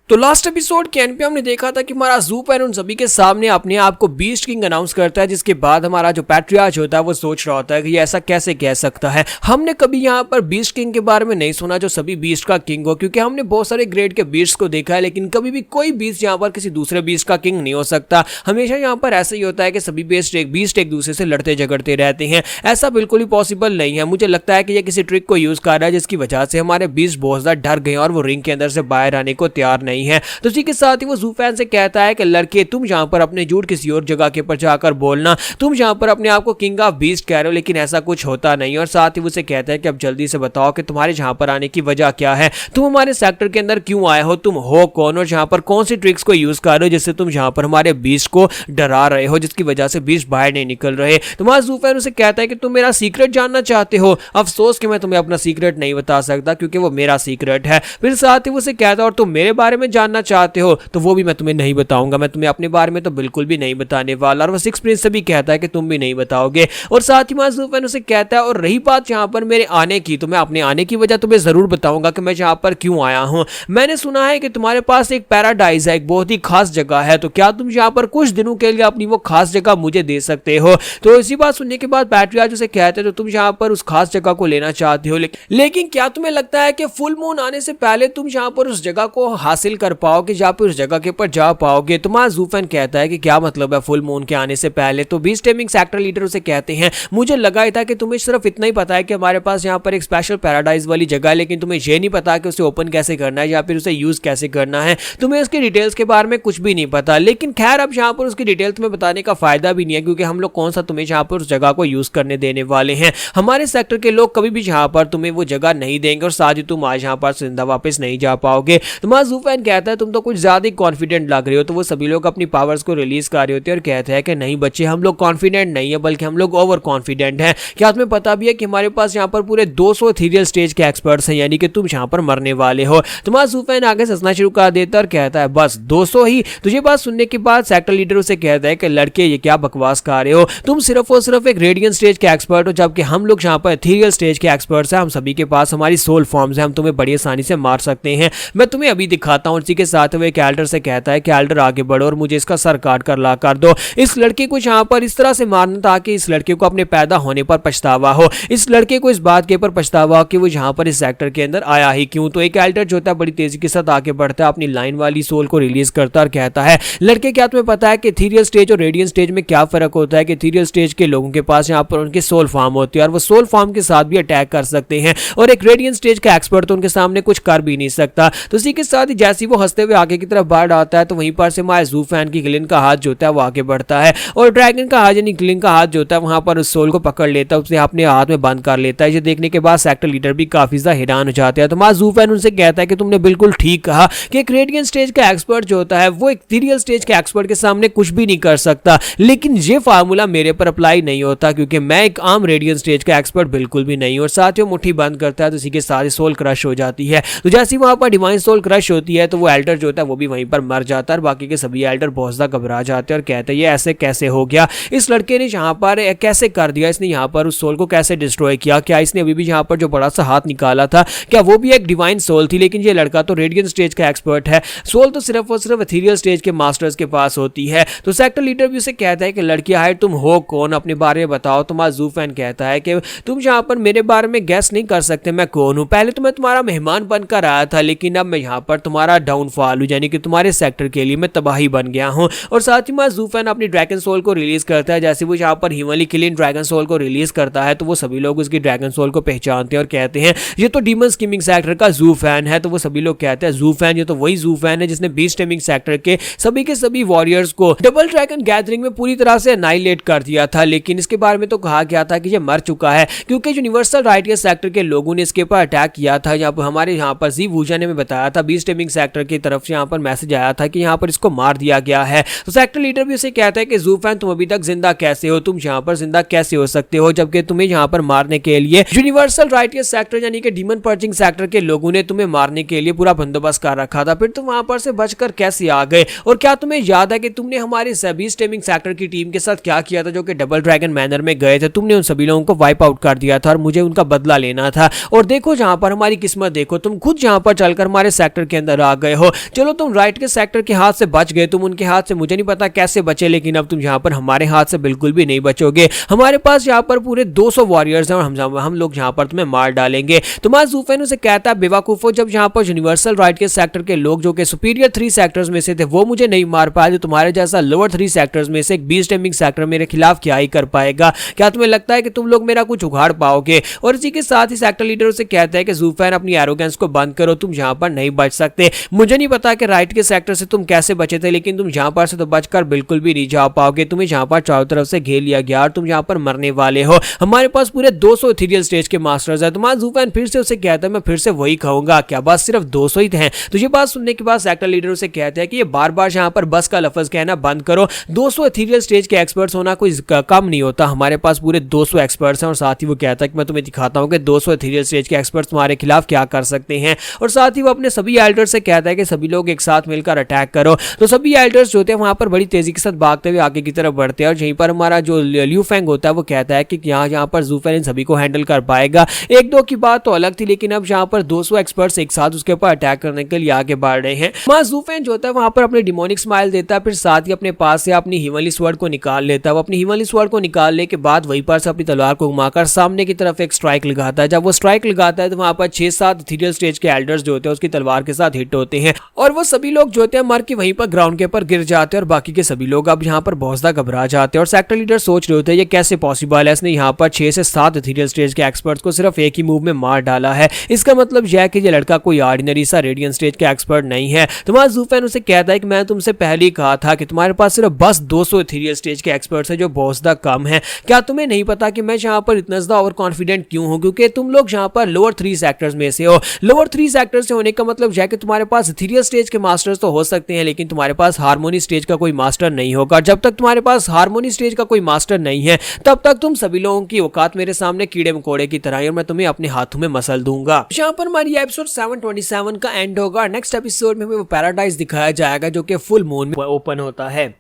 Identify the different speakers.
Speaker 1: तो last episode के and पे हमने देखा था कि हमारा ज़ूफेन उन सभी के सामने अपने आप को बीस्ट किंग अनाउंस करता है, जिसके बाद हमारा जो पैट्रियार्च होता है वो सोच रहा होता है कि ये ऐसा कैसे कह सकता है। हमने कभी यहाँ पर बीस्ट किंग के बारे में नहीं सुना जो सभी बीस्ट का किंग हो, क्योंकि हमने बहुत सारे ग्रेड के बीस्ट को देखा है, लेकिन कभी भी कोई बीस्ट यहाँ पर किसी दूसरे बीस्ट का किंग नहीं हो सकता। हमेशा यहाँ पर ऐसा ही होता है कि सभी बीस्ट एक दूसरे से लड़ते झगड़ते रहते हैं। ऐसा बिल्कुल ही पॉसिबल नहीं है। मुझे लगता है कि ये किसी ट्रिक को यूज कर रहा है, जिसकी वजह से हमारे बीस्ट बहुत ज्यादा डर गए और वो रिंग के अंदर से बाहर आने को तैयार नहीं है। तो इसी के साथ ही वो ज़ूफेन से कहता है कि लड़के, तुम जहां पर अपने झूठ किसी और जगह के पर जाकर बोलना, तुम जहां पर अपने आप को किंग ऑफ बीस्ट कह रहे हो, लेकिन ऐसा कुछ होता नहीं। और साथ ही उसे कहता है कि अब जल्दी से बताओ कि तुम्हारे जहां पर आने की वजह क्या है, तुम हमारे सेक्टर के अंदर क्यों आए हो, तुम हो कौन और जहां पर कौन सी ट्रिक्स को यूज कर रहे हो जिससे तुम जहां पर हमारे बीस्ट को डरा रहे हो, जिसकी वजह से बीस्ट बाहर नहीं निकल रहे। तुम्हारा ज़ूफेन उसे कहता है कि तुम मेरा सीक्रेट जानना चाहते हो। अफसोस कि मैं तुम्हें अपना सीक्रेट नहीं बता सकता, क्योंकि वो मेरा सीक्रेट है। फिर साथ ही उसे कहता है और तुम मेरे बारे में जानना चाहते हो तो वो भी मैं तुम्हें नहीं बताऊंगा, मैं तुम्हें अपने बारे में तो बिल्कुल भी नहीं बताने वाला। और वो सिक्स प्रिंस से भी कहता है कि तुम भी नहीं बताओगे। और साथ ही ज़ूफेन उसे कहता है और रही बात यहाँ पर मेरे आने की, तो मैं अपने आने की वजह तुम्हें जरूर बताऊंगा कि मैं यहाँ पर क्यों आया हूँ। मैंने सुना है कि तुम्हारे पास एक पैराडाइज है, एक बहुत ही खास जगह है, तो क्या तुम यहाँ पर कुछ दिनों के लिए अपनी वो खास जगह मुझे दे सकते हो। तो इसी बात सुनने के बाद पैट्रियार्च उसे कहते हैं तो तुम यहाँ पर उस खास जगह को लेना चाहते हो, लेकिन क्या तुम्हें लगता है कि फुल मून आने से पहले तुम यहाँ पर उस जगह को हासिल कर पाओगे, जहाँ पर उस जगह के ऊपर जा पाओगे। तुम्हारा ज़ूफेन कहता है कि क्या मतलब है फुल मून के आने से पहले। तो बीस्ट टेमिंग सेक्टर लीडर उसे कहते हैं मुझे लगा ही था कि तुम्हें सिर्फ इतना ही पता है कि हमारे पास यहाँ पर एक स्पेशल पैराडाइज वाली जगह है, लेकिन तुम्हें यह नहीं पता कि उसे ओपन कैसे करना है या फिर उसे यूज कैसे करना है। तुम्हें उसकी डिटेल्स के बारे में कुछ भी नहीं पता। लेकिन खैर, अब यहाँ पर उसकी डिटेल तुम्हें बताने का फायदा भी नहीं है, क्योंकि हम लोग कौन सा तुम्हें यहाँ पर उस जगह को यूज करने देने वाले हैं। हमारे सेक्टर के लोग कभी भी यहाँ पर तुम्हें वो जगह नहीं देंगे और साथ ही तुम आज यहाँ पर जिंदा वापस नहीं जा पाओगे। तुम्हारा ज़ूफेन कहता है तुम तो कुछ ज्यादा ही कॉन्फिडेंट लग रहे हो। तो वो सभी लोग अपनी पावर्स को रिलीज कर रहे होते हैं और कहते हैं कि नहीं बच्चे, हम लोग कॉन्फिडेंट नहीं है, बल्कि हम लोग ओवर कॉन्फिडेंट हैं। क्या तुम्हें पता भी है कि हमारे पास यहाँ पर पूरे 200 इथेरियल स्टेज के एक्सपर्ट्स हैं, यानी कि तुम यहाँ पर मरने वाले हो। तुम्हारा ज़ूफेन आगे हंसना शुरू कर देता है और कहता है बस 200 ही। तुझे बात सुनने के बाद सेक्टर लीडर उसे कहता है कि लड़के, ये क्या बकवास कर रहे हो, तुम सिर्फ और सिर्फ एक रेडियंट स्टेज के एक्सपर्ट हो, जबकि हम लोग यहाँ पर इथेरियल स्टेज के एक्सपर्ट्स हैं। हम सभी के पास हमारी सोल फॉर्म्स हैं, हम तुम्हें बड़ी आसानी से मार सकते हैं। मैं तुम्हें अभी दिखाता हूँ। इसी के साथ वो एक एल्डर से कहता है कि एल्डर आगे बढ़ो और मुझे इसका सर काट कर ला कर दो। इस लड़के को यहाँ पर इस तरह से मारना ताकि इस लड़के को अपने पैदा होने पर पछतावा हो, इस लड़के को इस बात के ऊपर पछतावा हो कि वो यहाँ पर इस सेक्टर के अंदर आया ही क्यों। तो एक एल्डर जो होता है बड़ी तेजी के साथ आगे बढ़ता है, अपनी लाइन वाली सोल को रिलीज करता है और कहता है लड़के, क्या तुम्हें पता है कि इथेरियल स्टेज और रेडियंट स्टेज में क्या फर्क होता है। कि इथेरियल स्टेज के लोगों के पास यहाँ पर उनके सोल फॉर्म होती है और वो सोल फॉर्म के साथ भी अटैक कर सकते हैं, और एक रेडियंट स्टेज का एक्सपर्ट तो उनके सामने कुछ कर भी नहीं सकता। तो इसी के साथ ही जैसे वो हंसते हुए आगे की तरफ बढ़ आता है, तो वहीं पर से हमारे ज़ूफेन की ग्लिन का हाथ जो होता है वो आगे बढ़ता है और ड्रैगन का हाथ यानी ग्लिन का हाथ जो होता है वहां पर उस सोल को पकड़ लेता है, उसे अपने हाथ में बंद कर लेता है। ये देखने के बाद सेक्टर लीडर भी काफी ज्यादा हैरान हो जाते हैं। तो हमारा ज़ूफेन उनसे कहता है कि तुमने बिल्कुल ठीक कहा कि एक रेडियंट स्टेज का एक्सपर्ट जो होता है वो एक इथेरियल स्टेज के एक्सपर्ट के सामने कुछ भी नहीं कर सकता, लेकिन ये फार्मूला मेरे पर अप्लाई नहीं होता, क्योंकि मैं एक आम रेडियंट स्टेज का एक्सपर्ट बिल्कुल भी नहीं। और साथ ही मुट्ठी बंद करता है, तो इसी के साथ ही सोल क्रश हो जाती है। तो जैसे वहां पर डिवाइन सोल क्रश होती है, तो वो एल्डर जो होता है वो भी वहीं पर मर जाता है। बाकी के सभी एल्डर बहुत ज्यादा घबरा जाते हैं और कहते हैं ये ऐसे कैसे हो गया, इस लड़के ने यहाँ पर कैसे कर दिया, इसने यहाँ पर उस सोल को कैसे डिस्ट्रॉय किया, क्या इसने अभी भी यहाँ पर जो बड़ा सा हाथ निकाला था क्या वो भी एक डिवाइन सोल थी। लेकिन ये लड़का तो रेडियंट स्टेज का एक्सपर्ट है, सोल तो सिर्फ और सिर्फ इथेरियल स्टेज के मास्टर्स के पास होती है। तो सेक्टर लीडर भी उसे कहता है कि लड़की हाय, तुम हो कौन, अपने बारे में बताओ। तुम्हारा ज़ूफेन कहता है कि तुम यहाँ पर मेरे बारे में गैस नहीं कर सकते मैं कौन हूँ। पहले तो मैं तुम्हारा मेहमान बनकर आया था, लेकिन अब मैं यहाँ पर तुम्हारा डाउनफॉल हूँ, यानी कि तुम्हारे सेक्टर के लिए मैं तबाही बन गया हूँ। और साथ ही हमारा ज़ूफेन अपनी ड्रैगन सोल को रिलीज करता है। जैसे वो यहाँ पर हिमली किलिन ड्रैगन सोल को रिलीज करता है, तो वो सभी लोग उसकी ड्रैगन सोल को पहचानते हैं और कहते हैं ये तो डीमन स्कीमिंग सेक्टर का ज़ूफेन है। तो वो सभी लोग कहते हैं ज़ूफेन, ये तो वही ज़ूफेन है जिसने बीस्ट टेमिंग सेक्टर के सभी वॉरियर्स को डबल ड्रैगन गैदरिंग में पूरी तरह से अनाइलेट कर दिया था। लेकिन इसके बारे में तो कहा गया था कि ये मर चुका है, क्योंकि यूनिवर्सल राइटियस सेक्टर के लोगों ने इसके ऊपर अटैक किया था। हमारे यहाँ पर जी वूजा ने बताया था, बीस्ट टेमिंग सेक्टर की तरफ से यहाँ पर मैसेज आया था कि यहाँ पर इसको मार दिया गया है। तो सेक्टर लीडर भी उसे कहता है कि ज़ूफेन, तुम अभी तक जिंदा कैसे हो, तुम यहाँ पर जिंदा कैसे हो सकते हो, जबकि तुम्हें यहाँ पर मारने के लिए यूनिवर्सल राइटियस सेक्टर यानी कि डीमन पर्चिंग सेक्टर के लोगों ने तुम्हें मारने के लिए पूरा बंदोबस्त कर रखा था, फिर तुम वहां पर से बचकर कैसे आ गए। और क्या तुम्हें याद है कि तुमने हमारे बीस्ट टेमिंग सेक्टर की टीम के साथ क्या किया था, जो कि डबल ड्रैगन मैनर में गए थे। तुमने उन सभी लोगों को वाइप आउट कर दिया था और मुझे उनका बदला लेना था। और देखो जहां पर हमारी किस्मत, देखो तुम खुद जहां पर चलकर हमारे सेक्टर के अंदर आ गए हो। चलो तुम राइट के सेक्टर के हाथ से बच गए, तुम उनके हाथ से मुझे नहीं पता कैसे बचे, लेकिन अब तुम यहाँ पर हमारे हाथ से बिल्कुल भी नहीं बचोगे। हमारे पास यहाँ पर पूरे 200 वॉरियर्स हैं और हम लोग यहाँ पर तुम्हें मार डालेंगे। तुम्हारा जूफेन उसे कहता है बेवकूफो, जब यहाँ पर यूनिवर्सल राइट के सेक्टर के लोग जो कि सुपीरियर 3 सेक्टर्स में से थे वो मुझे नहीं मार पाए, तो तुम्हारे जैसा लोअर 3 सेक्टर्स में से एक बीस्ट टेमिंग सेक्टर मेरे खिलाफ क्या ही कर पाएगा? क्या तुम्हें लगता है कि तुम लोग मेरा कुछ उखाड़ पाओगे? और इसी के साथ ही सेक्टर लीडर उसे कहता है कि जूफेन अपनी एरोगेंस को बंद करो, तुम यहाँ पर नहीं बच सकते। मुझे नहीं पता कि राइट के सेक्टर से तुम कैसे बचे थे, लेकिन तुम यहाँ पर से तो बचकर बिल्कुल भी नहीं जा पाओगे। तुम्हें यहाँ पर चारों तरफ से घेर लिया गया और तुम यहाँ पर मरने वाले हो। हमारे पास पूरे 200 इथेरियल स्टेज के मास्टर्स है। तुम्हारा जूफेन फिर से उसे कहता है मैं फिर से वही कहूंगा, क्या बात सिर्फ 200 ही हैं? तो ये बात सुनने के बाद सेक्टर लीडर उसे कहता है कि ये बार बार यहाँ पर बस का लफ्ज कहना बंद करो। 200 इथेरियल स्टेज के एक्सपर्ट्स होना कोई कम नहीं होता, हमारे पास पूरे 200 एक्सपर्ट्स हैं। और साथ ही वो कहता है कि मैं तुम्हें दिखाता हूँ कि 200 इथेरियल स्टेज के एक्सपर्ट्स तुम्हारे खिलाफ क्या कर सकते हैं। और साथ ही वो अपने सभी एल्डर्स से कहता है कि सभी लोग एक साथ मिलकर अटैक करो। तो सभी एल्डर्स जो होते हैं वहां पर बड़ी तेजी के साथ भागते हुए आगे की तरफ बढ़ते हैं और यहीं पर हमारा जो लियू फेंग होता है वो कहता है कि यहाँ पर जूफेन इन सभी को हैंडल कर पाएगा। एक दो की बात तो अलग थी, लेकिन अब यहाँ पर 200 एक्सपर्ट्स एक साथ उसके ऊपर अटैक करने के लिए आगे बढ़ रहे हैं। वहां जूफेन जो होता है वहां पर अपने डिमोनिक स्माइल देता है, फिर साथ ही अपने पास से अपनी हिमली स्वॉर्ड को निकाल लेता है। वो अपनी हिमली स्वॉर्ड को निकालने के बाद वहीं पर से अपनी तलवार को घुमाकर सामने की तरफ एक स्ट्राइक लगाता है। जब वो स्ट्राइक लगाता है तो वहां पर 6-7 इथेरियल स्टेज के एल्डर्स जो होते हैं उसकी तलवार के साथ हिट होते हैं और वो सभी लोग जो होते हैं मर के वहीं पर ग्राउंड के ऊपर गिर जाते हैं और बाकी के सभी लोग अब यहाँ पर बहुत ज्यादा घबरा जाते हैं। और सेक्टर लीडर सोच रहे होते हैं ये कैसे पॉसिबल है, इसने यहाँ पर 6 से 7 इथेरियल स्टेज के एक्सपर्ट्स को सिर्फ एक ही मूव में मार डाला है। इसका मतलब यह है कि ये लड़का कोई ऑर्डिनरी सा रेडियन स्टेज का एक्सपर्ट नहीं है। तुम्हारा जूफेन उसे कहता है कि मैं तुमसे पहले ही कहा था कि तुम्हारे पास सिर्फ बस 200 इथेरियल स्टेज के एक्सपर्ट्स हैं जो बहुत ज्यादा कम है। क्या तुम्हें नहीं पता कि मैं यहाँ पर इतना ज्यादा ओवर कॉन्फिडेंट क्यों हूँ? क्योंकि तुम लोग यहाँ पर लोअर 3 सेक्टर्स में से हो। लोअर 3 सेक्टर से होने का मतलब यह है कि तुम्हारे पास इथेरियल स्टेज के मास्टर्स तो हो सकते हैं, लेकिन तुम्हारे पास हार्मोनी स्टेज का कोई मास्टर नहीं होगा। जब तक तुम्हारे पास हार्मोनी स्टेज का कोई मास्टर नहीं है तब तक तुम सभी लोगों की औकात मेरे सामने कीड़े मकोड़े की तरह है और मैं तुम्हें अपने हाथों में मसल दूंगा। यहाँ पर हमारी एपिसोड 727 का एंड होगा। नेक्स्ट एपिसोड में हमें वो पैराडाइज दिखाया जाएगा जो कि फुल मून में ओपन होता है।